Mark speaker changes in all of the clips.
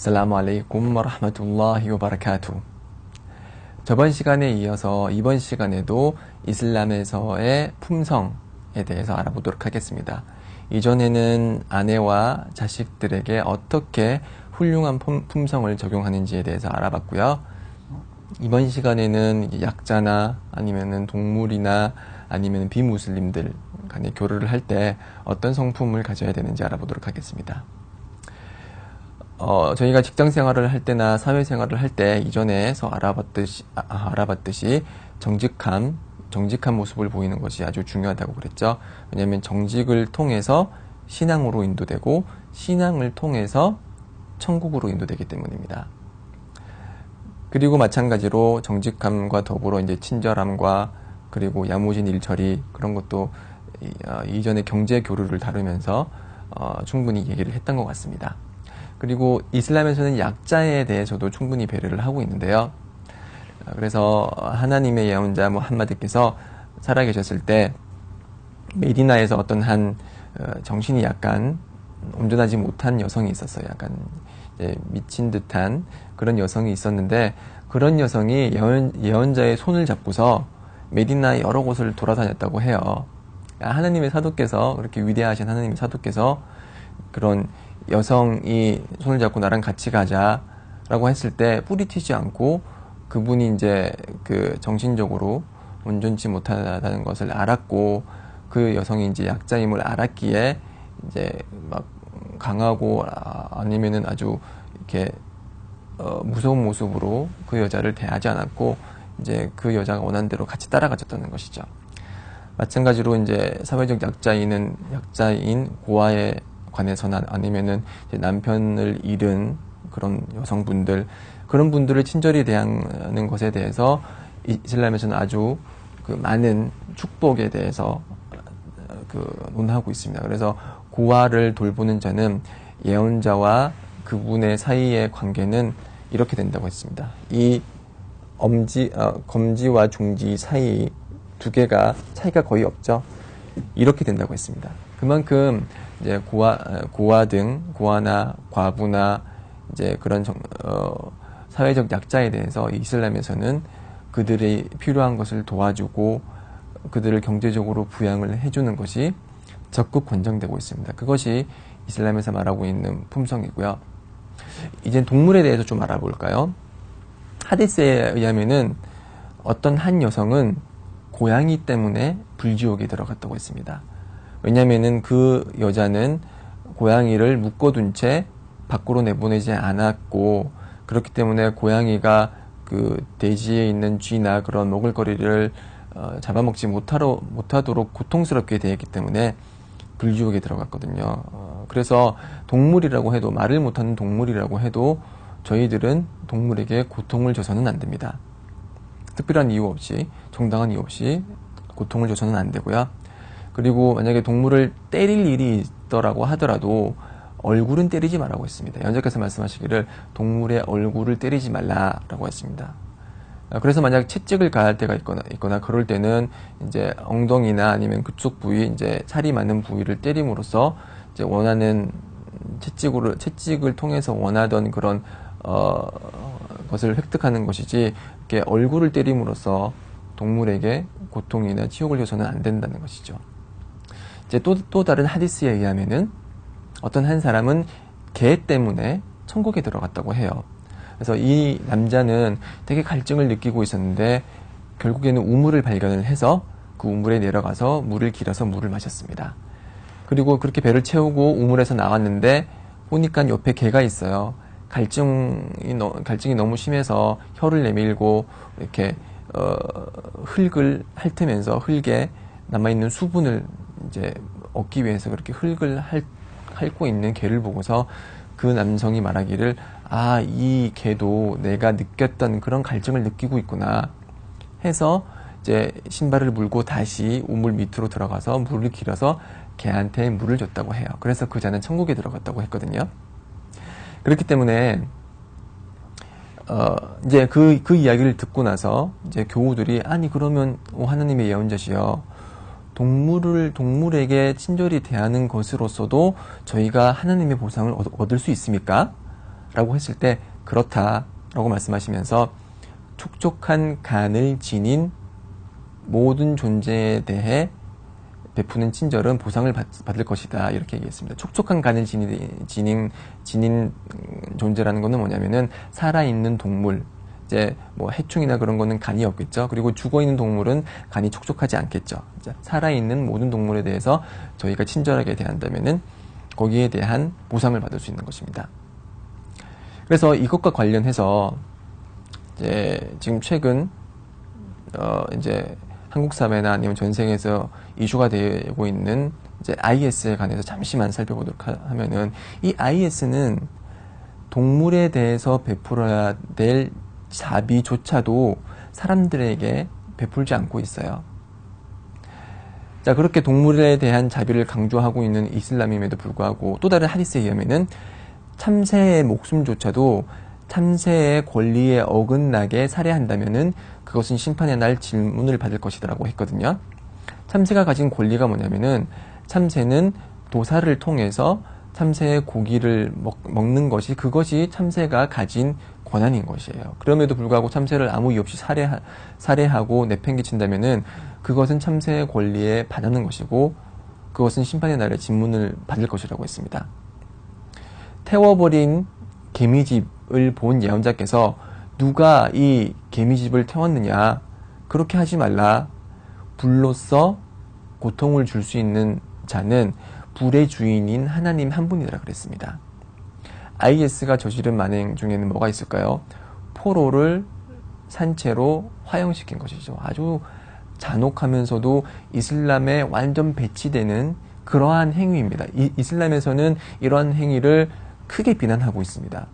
Speaker 1: Assalamu alaikum wa rahmatullahi wa barakatuh. 저번 시간에 이어서 이번 시간에도 이슬람에서의 품성에 대해서 알아보도록 하겠습니다. 이전에는 아내와 자식들에게 어떻게 훌륭한 품성을 적용하는지에 대해서 알아봤고요. 이번 시간에는 약자나 아니면은 동물이나 아니면 비무슬림들 간에 교류를 할 때 어떤 성품을 가져야 되는지 알아보도록 하겠습니다. 저희가 직장 생활을 할 때나 사회 생활을 할 때 이전에서 알아봤듯이 정직한 모습을 보이는 것이 아주 중요하다고 그랬죠. 왜냐하면 정직을 통해서 신앙으로 인도되고 신앙을 통해서 천국으로 인도되기 때문입니다. 그리고 마찬가지로 정직함과 더불어 이제 친절함과 그리고 야무진 일처리 그런 것도 이전에 경제 교류를 다루면서 충분히 얘기를 했던 것 같습니다. 그리고 이슬람에서는 약자에 대해서도 충분히 배려를 하고 있는데요. 그래서 하나님의 예언자 무함마드께서 살아계셨을 때 메디나에서 어떤 한 정신이 약간 온전하지 못한 여성이 있었어요. 약간 미친 듯한 그런 여성이 있었는데 그런 여성이 예언자의 손을 잡고서 메디나 여러 곳을 돌아다녔다고 해요. 하나님의 사도께서 그렇게 위대하신 하나님의 사도께서 그런 여성이 손을 잡고 나랑 같이 가자라고 했을 때 뿌리튀지 않고 그분이 이제 그 정신적으로 온전치 못하다는 것을 알았고 그 여성이 이제 약자임을 알았기에 이제 막 강하고 아니면은 아주 이렇게 무서운 모습으로 그 여자를 대하지 않았고 이제 그 여자가 원하는 대로 같이 따라가졌다는 것이죠. 마찬가지로 이제 사회적 약자인 고아에 관해서나 아니면은 이제 남편을 잃은 그런 여성분들 그런 분들을 친절히 대하는 것에 대해서 이슬람에서는 아주 그 많은 축복에 대해서 논하고 있습니다. 그래서 고아를 돌보는 자는 예언자와 그분의 사이의 관계는 이렇게 된다고 했습니다. 이 검지와 중지 사이 두 개가 차이가 거의 없죠. 이렇게 된다고 했습니다. 그만큼 이제 고아나 과부나 이제 그런 사회적 약자에 대해서 이슬람에서는 그들이 필요한 것을 도와주고 그들을 경제적으로 부양을 해주는 것이 적극 권장되고 있습니다. 그것이 이슬람에서 말하고 있는 품성이고요. 이제 동물에 대해서 좀 알아볼까요? 하디스에 의하면은 어떤 한 여성은 고양이 때문에 불지옥에 들어갔다고 했습니다. 왜냐면은 그 여자는 고양이를 묶어둔 채 밖으로 내보내지 않았고 그렇기 때문에 고양이가 그 대지에 있는 쥐나 그런 먹을거리를 잡아먹지 못하도록 고통스럽게 되었기 때문에 불지옥에 들어갔거든요. 그래서 동물이라고 해도 말을 못하는 동물이라고 해도 저희들은 동물에게 고통을 줘서는 안 됩니다. 특별한 이유 없이 정당한 이유 없이 고통을 줘서는 안 되고요. 그리고 만약에 동물을 때릴 일이 있더라고 하더라도 얼굴은 때리지 말라고 했습니다. 예언자께서 말씀하시기를 동물의 얼굴을 때리지 말라라고 했습니다. 그래서 만약 채찍을 가할 때가 있거나 그럴 때는 이제 엉덩이나 아니면 그쪽 부위 이제 살이 많은 부위를 때림으로써 이제 원하는 채찍을 통해서 원하던 그런 것을 획득하는 것이지 이렇게 얼굴을 때림으로써 동물에게 고통이나 치욕을 줘서는 안 된다는 것이죠. 이제 또 다른 하디스에 의하면은 어떤 한 사람은 개 때문에 천국에 들어갔다고 해요. 그래서 이 남자는 되게 갈증을 느끼고 있었는데 결국에는 우물을 발견을 해서 그 우물에 내려가서 물을 길어서 물을 마셨습니다. 그리고 그렇게 배를 채우고 우물에서 나왔는데 보니까 옆에 개가 있어요. 갈증이 너무 심해서 혀를 내밀고 이렇게 흙을 핥으면서 흙에 남아있는 수분을 이제 얻기 위해서 그렇게 흙을 핥고 있는 개를 보고서 그 남성이 말하기를 이 개도 내가 느꼈던 그런 갈증을 느끼고 있구나 해서 이제 신발을 물고 다시 우물 밑으로 들어가서 물을 길어서 개한테 물을 줬다고 해요. 그래서 그 자는 천국에 들어갔다고 했거든요. 그렇기 때문에 이제 그 이야기를 듣고 나서 이제 교우들이 그러면 하나님의 예언자시여 동물에게 친절히 대하는 것으로서도 저희가 하나님의 보상을 얻을 수 있습니까? 라고 했을 때 그렇다라고 말씀하시면서 촉촉한 간을 지닌 모든 존재에 대해 베푸는 친절은 보상을 받을 것이다, 이렇게 얘기했습니다. 촉촉한 간을 지닌 존재라는 것은 뭐냐면은 살아있는 동물, 이제 뭐 해충이나 그런 거는 간이 없겠죠. 그리고 죽어있는 동물은 간이 촉촉하지 않겠죠. 살아있는 모든 동물에 대해서 저희가 친절하게 대한다면은 거기에 대한 보상을 받을 수 있는 것입니다. 그래서 이것과 관련해서 이제 지금 최근 이제 한국 사회나 아니면 전 세계에서 이슈가 되고 있는 이제 IS에 관해서 잠시만 살펴보도록 하면은, 이 IS는 동물에 대해서 베풀어야 될 자비조차도 사람들에게 베풀지 않고 있어요. 자, 그렇게 동물에 대한 자비를 강조하고 있는 이슬람임에도 불구하고 또 다른 하디스에 의하면은 참새의 목숨조차도 참새의 권리에 어긋나게 살해한다면은 그것은 심판의 날 질문을 받을 것이라고 했거든요. 참새가 가진 권리가 뭐냐면은, 참새는 도살을 통해서 참새의 고기를 먹는 것이, 그것이 참새가 가진 권한인 것이에요. 그럼에도 불구하고 참새를 아무 이유 없이 살해하고 내팽개친다면은 그것은 참새의 권리에 반하는 것이고, 그것은 심판의 날에 질문을 받을 것이라고 했습니다. 태워버린 개미집을 본 예언자께서 누가 이 개미집을 태웠느냐, 그렇게 하지 말라. 불로써 고통을 줄 수 있는 자는 불의 주인인 하나님 한 분이라 그랬습니다. IS가 저지른 만행 중에는 뭐가 있을까요? 포로를 산채로 화형시킨 것이죠. 아주 잔혹하면서도 이슬람에 완전 배치되는 그러한 행위입니다. 이슬람에서는 이러한 행위를 크게 비난하고 있습니다.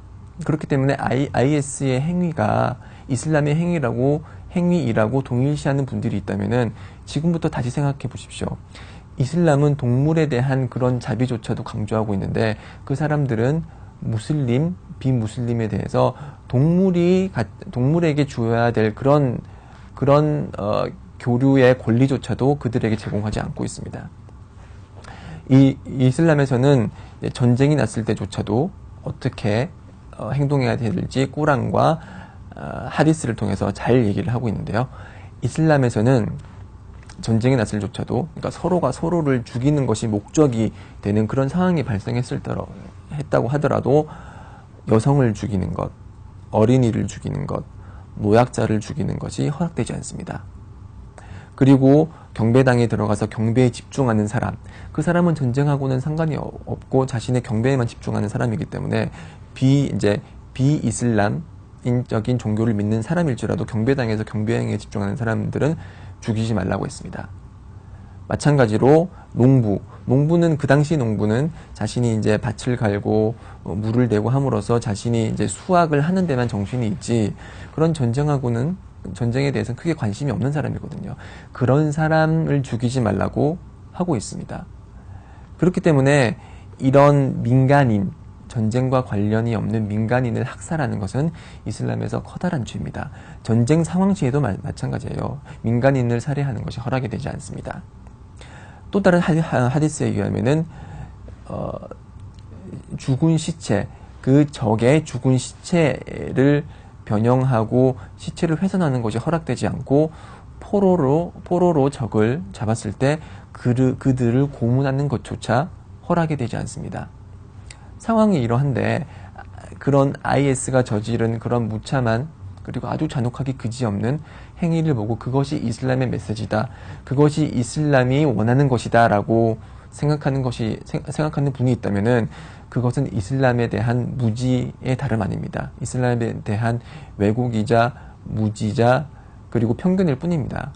Speaker 1: 그렇기 때문에 IS의 행위가 이슬람의 행위이라고 동일시하는 분들이 있다면은 지금부터 다시 생각해 보십시오. 이슬람은 동물에 대한 그런 자비조차도 강조하고 있는데, 그 사람들은 무슬림, 비무슬림에 대해서 동물에게 줘야 될 그런 교류의 권리조차도 그들에게 제공하지 않고 있습니다. 이슬람에서는 전쟁이 났을 때조차도 어떻게 행동해야 될지 꾸란과 하디스를 통해서 잘 얘기를 하고 있는데요. 이슬람에서는 전쟁이 났을 때조차도, 그러니까 서로가 서로를 죽이는 것이 목적이 되는 그런 상황이 했다고 하더라도 여성을 죽이는 것, 어린이를 죽이는 것, 노약자를 죽이는 것이 허락되지 않습니다. 그리고 경배당에 들어가서 경배에 집중하는 사람, 그 사람은 전쟁하고는 상관이 없고 자신의 경배에만 집중하는 사람이기 때문에 비이슬람인적인 종교를 믿는 사람일지라도 경배당에서 경배행에 집중하는 사람들은 죽이지 말라고 했습니다. 마찬가지로 농부는, 그 당시 농부는 자신이 이제 밭을 갈고 물을 내고 함으로써 자신이 이제 수확을 하는 데만 정신이 있지, 그런 전쟁에 대해서는 크게 관심이 없는 사람이거든요. 그런 사람을 죽이지 말라고 하고 있습니다. 그렇기 때문에 이런 민간인, 전쟁과 관련이 없는 민간인을 학살하는 것은 이슬람에서 커다란 죄입니다. 전쟁 상황 시에도 마찬가지예요. 민간인을 살해하는 것이 허락이 되지 않습니다. 또 다른 하디스에 의하면은 죽은 시체, 그 적의 죽은 시체를 변형하고 시체를 훼손하는 것이 허락되지 않고, 포로로 적을 잡았을 때 그들을 고문하는 것조차 허락이 되지 않습니다. 상황이 이러한데, 그런 IS가 저지른 그런 무참한, 그리고 아주 잔혹하기 그지없는 행위를 보고 그것이 이슬람의 메시지다, 그것이 이슬람이 원하는 것이다 라고 생각하는 분이 있다면은 그것은 이슬람에 대한 무지의 다름 아닙니다. 이슬람에 대한 왜곡이자 무지자 그리고 편견일 뿐입니다.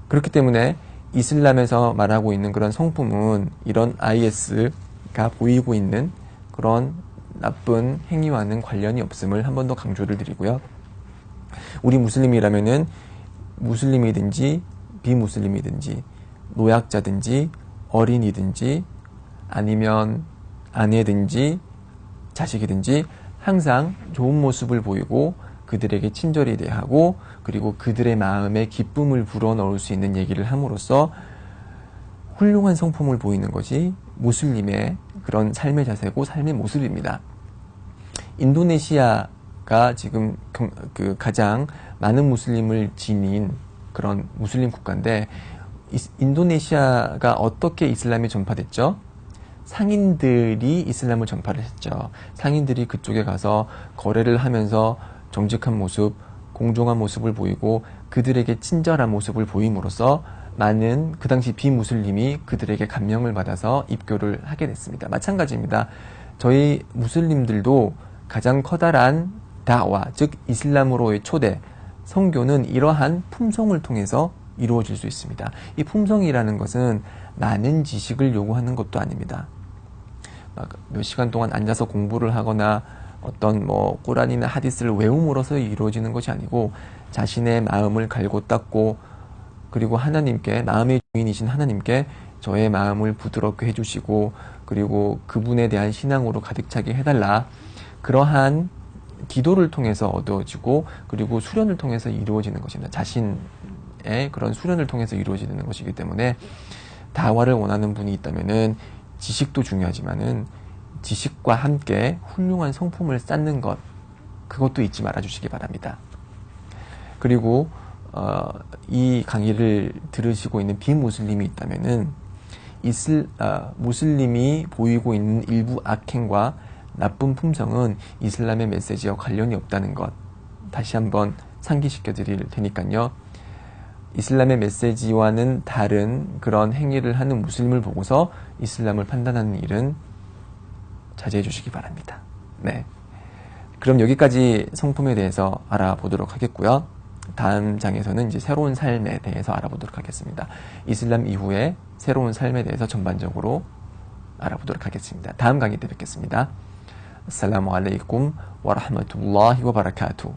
Speaker 1: 그렇기 때문에 이슬람에서 말하고 있는 그런 성품은 이런 IS가 보이고 있는 그런 나쁜 행위와는 관련이 없음을 한 번 더 강조를 드리고요. 우리 무슬림이라면은 무슬림이든지 비무슬림이든지 노약자든지 어린이든지 아니면 아내든지 자식이든지 항상 좋은 모습을 보이고 그들에게 친절히 대하고, 그리고 그들의 마음에 기쁨을 불어넣을 수 있는 얘기를 함으로써 훌륭한 성품을 보이는 것이 무슬림의 그런 삶의 자세고 삶의 모습입니다. 인도네시아가 지금 가장 많은 무슬림을 지닌 그런 무슬림 국가인데, 인도네시아가 어떻게 이슬람이 전파됐죠? 상인들이 이슬람을 전파를 했죠. 상인들이 그쪽에 가서 거래를 하면서 정직한 모습, 공정한 모습을 보이고 그들에게 친절한 모습을 보임으로써 많은 그 당시 비무슬림이 그들에게 감명을 받아서 입교를 하게 됐습니다. 마찬가지입니다. 저희 무슬림들도 가장 커다란 다와, 즉 이슬람으로의 초대, 선교는 이러한 품성을 통해서 이루어질 수 있습니다. 이 품성이라는 것은 많은 지식을 요구하는 것도 아닙니다. 몇 시간 동안 앉아서 공부를 하거나 어떤 꾸란이나 하디스를 외움으로써 이루어지는 것이 아니고, 자신의 마음을 갈고 닦고, 그리고 하나님께, 마음의 주인이신 하나님께 저의 마음을 부드럽게 해주시고, 그리고 그분에 대한 신앙으로 가득 차게 해달라, 그러한 기도를 통해서 얻어지고, 그리고 수련을 통해서 이루어지는 것입니다. 자신의 그런 수련을 통해서 이루어지는 것이기 때문에, 다와를 원하는 분이 있다면은 지식도 중요하지만은 지식과 함께 훌륭한 성품을 쌓는 것, 그것도 잊지 말아 주시기 바랍니다. 그리고 이 강의를 들으시고 있는 비무슬림이 있다면은 무슬림이 보이고 있는 일부 악행과 나쁜 품성은 이슬람의 메시지와 관련이 없다는 것, 다시 한번 상기시켜 드릴 테니까요. 이슬람의 메시지와는 다른 그런 행위를 하는 무슬림을 보고서 이슬람을 판단하는 일은 자제해 주시기 바랍니다. 네. 그럼 여기까지 성품에 대해서 알아보도록 하겠고요. 다음 장에서는 이제 새로운 삶에 대해서 알아보도록 하겠습니다. 이슬람 이후에 새로운 삶에 대해서 전반적으로 알아보도록 하겠습니다. 다음 강의 때 뵙겠습니다. 아살라무 알레이쿰 와 라흐마투ல்லா히 와 바라카투.